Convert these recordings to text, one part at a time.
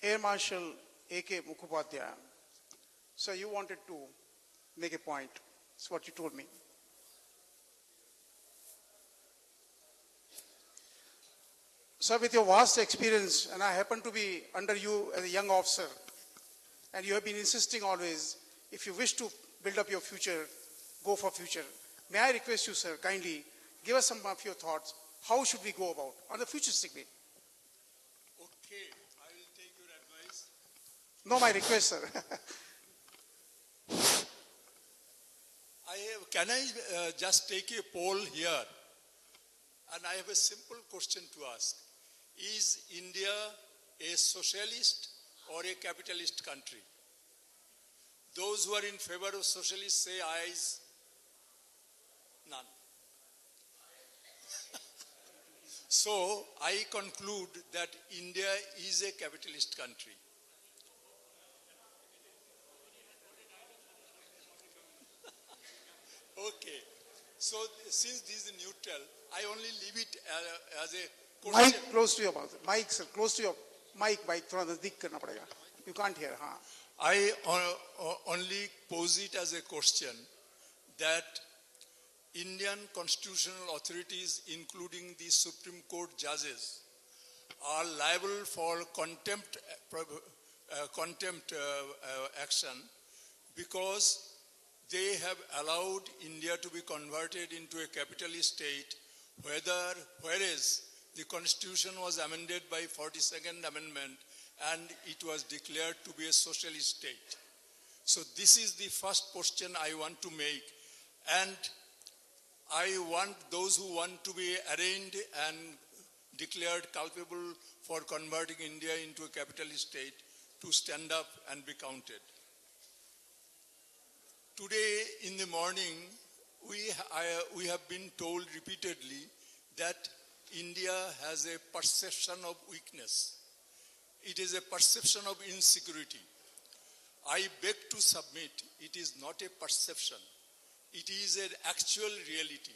Air Marshal A.K. Mukhopadhyay. So you wanted to make a point. That's what you told me. So with your vast experience, and I happen to be under you as a young officer, and you have been insisting always, if you wish to build up your future, go for future. May I request you, sir, kindly give us some of your thoughts. How should we go about on the futuristic way? Okay, I will take your advice. No, my request, sir. Can I just take a poll here? And I have a simple question to ask. Is India a socialist or a capitalist country? Those who are in favor of socialist say ayes. None. So I conclude that India is a capitalist country. Okay. So since this is neutral, I only leave it as a question. Mic close to your mouth. Mic, sir, close to your mic. थोड़ा नजदीक करना पड़ेगा. You can't hear. हाँ. I only pose it as a question that Indian constitutional authorities, including the Supreme Court judges, are liable for contempt action because they have allowed India to be converted into a capitalist state, whereas the constitution was amended by 42nd Amendment and it was declared to be a socialist state. So this is the first question I want to make, and I want those who want to be arraigned and declared culpable for converting India into a capitalist state to stand up and be counted. Today in the morning, we have been told repeatedly that India has a perception of weakness. It is a perception of insecurity. I beg to submit, it is not a perception. It is an actual reality.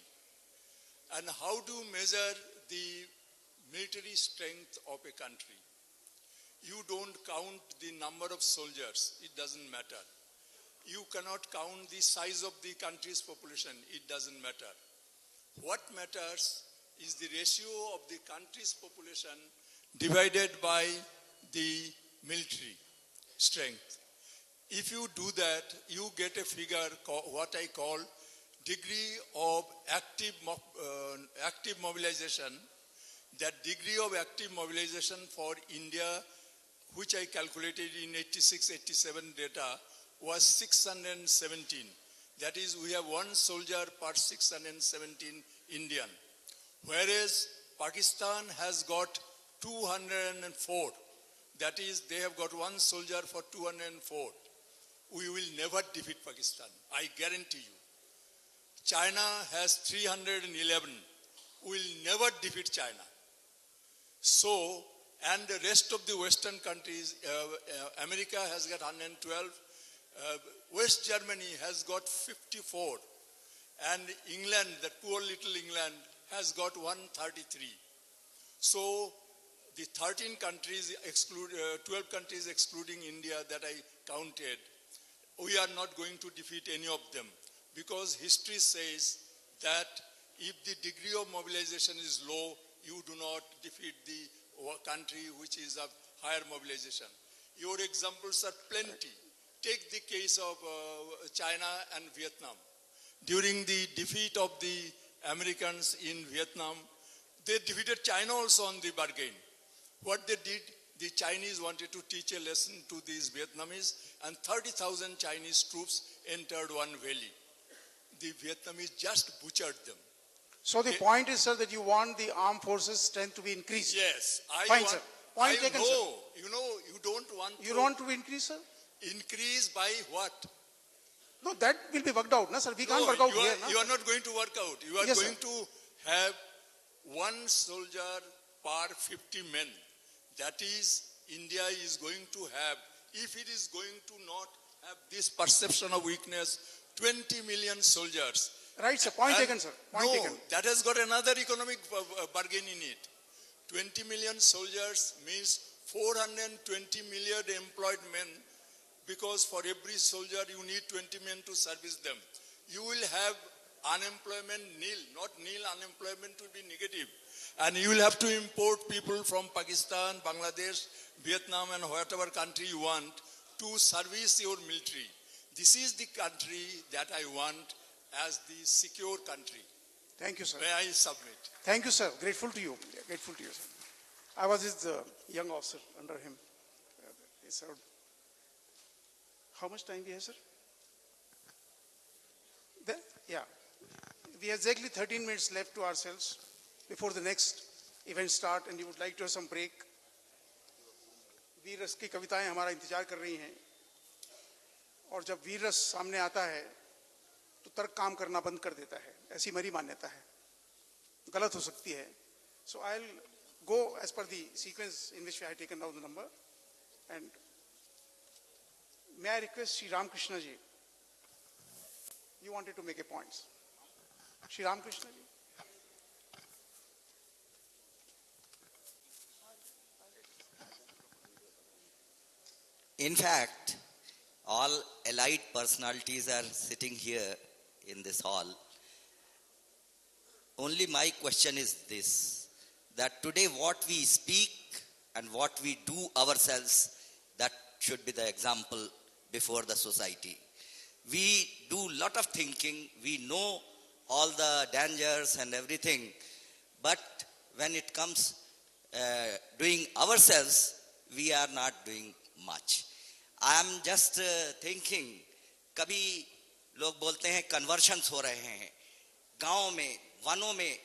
And how to measure the military strength of a country? You don't count the number of soldiers, it doesn't matter. You cannot count the size of the country's population, it doesn't matter. What matters is the ratio of the country's population divided by the military strength. If you do that, you get a figure, what I call degree of active mobilization. That degree of active mobilization for India, which I calculated in 86-87 data, was 617. That is, we have one soldier per 617 Indian. Whereas Pakistan has got 204. That is, they have got one soldier for 204. We will never defeat Pakistan, I guarantee you. China has 311. We will never defeat China. So, and the rest of the Western countries, America has got 112, West Germany has got 54, and England, the poor little England, has got 133. So, the 13 countries, 12 countries excluding India that I counted, we are not going to defeat any of them, because history says that if the degree of mobilization is low, you do not defeat the country which is of higher mobilization. Your examples are plenty. Take the case of China and Vietnam. During the defeat of the Americans in Vietnam, they defeated China also on the bargain. What they did, the Chinese wanted to teach a lesson to these Vietnamese, and 30,000 Chinese troops entered one valley. The Vietnamese just butchered them. So the point is, sir, that you want the armed forces' strength to be increased. Yes. Fine, sir. Point taken, sir. You don't want You want to increase, sir? Increase by what? No, that will be worked out, no, sir. We can't work out here. No? You are not going to work out. You are going to have one soldier per 50 men. That is, India is going to have, if it is going to not have this perception of weakness, 20 million soldiers. Right, sir. Point taken, sir. Point taken. That has got another economic bargain in it. 20 million soldiers means 420 million employed men, because for every soldier you need 20 men to service them. You will have unemployment nil, not nil, unemployment will be negative. And you will have to import people from Pakistan, Bangladesh, Vietnam and whatever country you want to service your military. This is the country that I want as the secure country. Thank you, sir. May I submit? Thank you, sir. Grateful to you. Yeah, grateful to you, sir. I was his young officer under him. He served. How much time we have, sir? Yeah. We have exactly 13 minutes left to ourselves before the next event start, and you would like to have some break. वीर रस की कविताएं हमारा इंतजार कर रही हैं, और जब वीर रस सामने आता है तो तर्क काम करना बंद कर देता है, ऐसी मेरी मान्यता है. गलत हो सकती है. So I'll go as per the sequence in which I have taken down the number, and may I request Shri Ramakrishna ji, you wanted to make a point. Shri Ramakrishna ji. In fact, all elite personalities are sitting here in this hall. Only my question is this, that today what we speak and what we do ourselves, that should be the example before the society. We do lot of thinking, we know all the dangers and everything, but when it comes doing ourselves, we are not doing much. I am just thinking, कभी लोग बोलते हैं conversions हो रहे हैं, गांव में, वनों में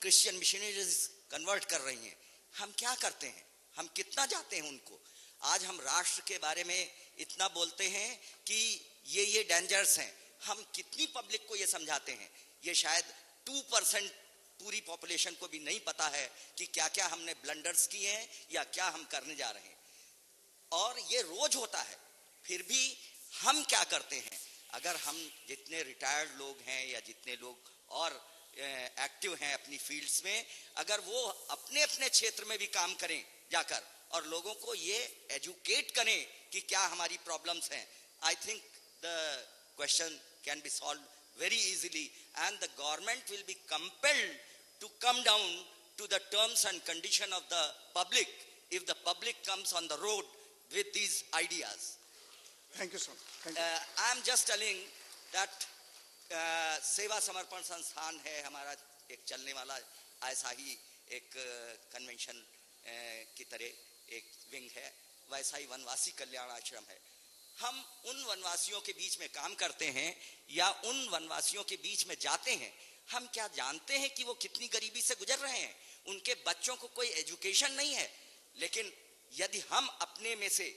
क्रिश्चियन मिशनरीज कन्वर्ट कर रही हैं. हम क्या करते हैं? हम कितना जाते हैं उनको? आज हम राष्ट्र के बारे में इतना बोलते हैं कि ये डेंजर्स हैं. हम कितनी पब्लिक को ये समझाते हैं? ये शायद 2% पूरी पॉपुलेशन को भी नहीं पता है कि क्या क्या हमने ब्लंडर्स किए हैं या क्या हम करने जा रहे हैं. और ये रोज होता है, फिर भी हम क्या करते हैं? अगर हम जितने रिटायर्ड लोग हैं या जितने लोग और एक्टिव हैं अपनी फील्ड्स में, अगर वो अपने अपने क्षेत्र में भी काम करें जाकर और लोगों को ये एजुकेट करें कि क्या हमारी प्रॉब्लम्स हैं, I think the question can be solve very easily, and the government will be compelled to come down to the terms and condition of the public if the public comes on the road with these ideas. Thank you, sir. Thank you. I am just telling that सेवा समर्पण संस्थान है हमारा, एक चलने वाला ऐसा ही एक कन्वेंशन की तरह एक विंग है, वैसा ही वनवासी कल्याण आश्रम है. हम उन वनवासियों के बीच में काम करते हैं या उन वनवासियों के बीच में जाते हैं, हम क्या जानते हैं कि वो कितनी गरीबी से गुजर रहे हैं? उनके बच्चों को कोई एजुकेशन नहीं है. लेकिन यदि हम अपने में से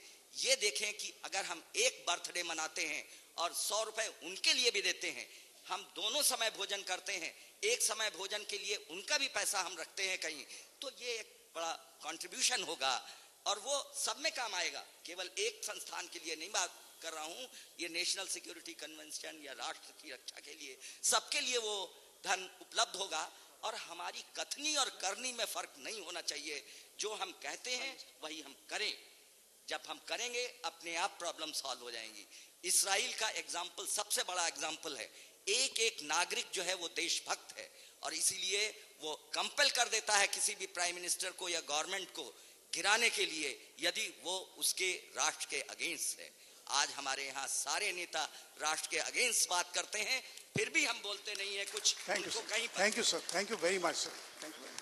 ये देखें कि अगर हम एक बर्थडे मनाते हैं और 100 रुपए उनके लिए भी देते हैं, हम दोनों समय भोजन करते हैं, एक समय भोजन के लिए उनका भी पैसा हम रखते हैं कहीं, तो ये एक बड़ा कंट्रीब्यूशन होगा और वो सब में काम आएगा. केवल एक संस्थान के लिए नहीं बात कर रहा हूं, ये नेशनल सिक्योरिटी कन्वेंशन या राष्ट्र की रक्षा के लिए, सबके लिए वो धन उपलब्ध होगा. और हमारी कथनी और करनी में फर्क नहीं होना चाहिए. जो हम कहते हैं वही हम करें. जब हम करेंगे अपने आप प्रॉब्लम सॉल्व हो जाएंगी. इस्राइल का एग्जाम्पल सबसे बड़ा एग्जाम्पल है. एक एक नागरिक जो है वो देशभक्त है और इसीलिए वो कंपेल कर देता है किसी भी प्राइम मिनिस्टर को या गवर्नमेंट को गिराने के लिए यदि वो उसके राष्ट्र के अगेंस्ट है. आज हमारे यहाँ सारे नेता राष्ट्र के अगेंस्ट बात करते हैं, फिर भी हम बोलते नहीं है कुछ. Thank you sir. Thank you sir. Thank you very much sir. Thank you.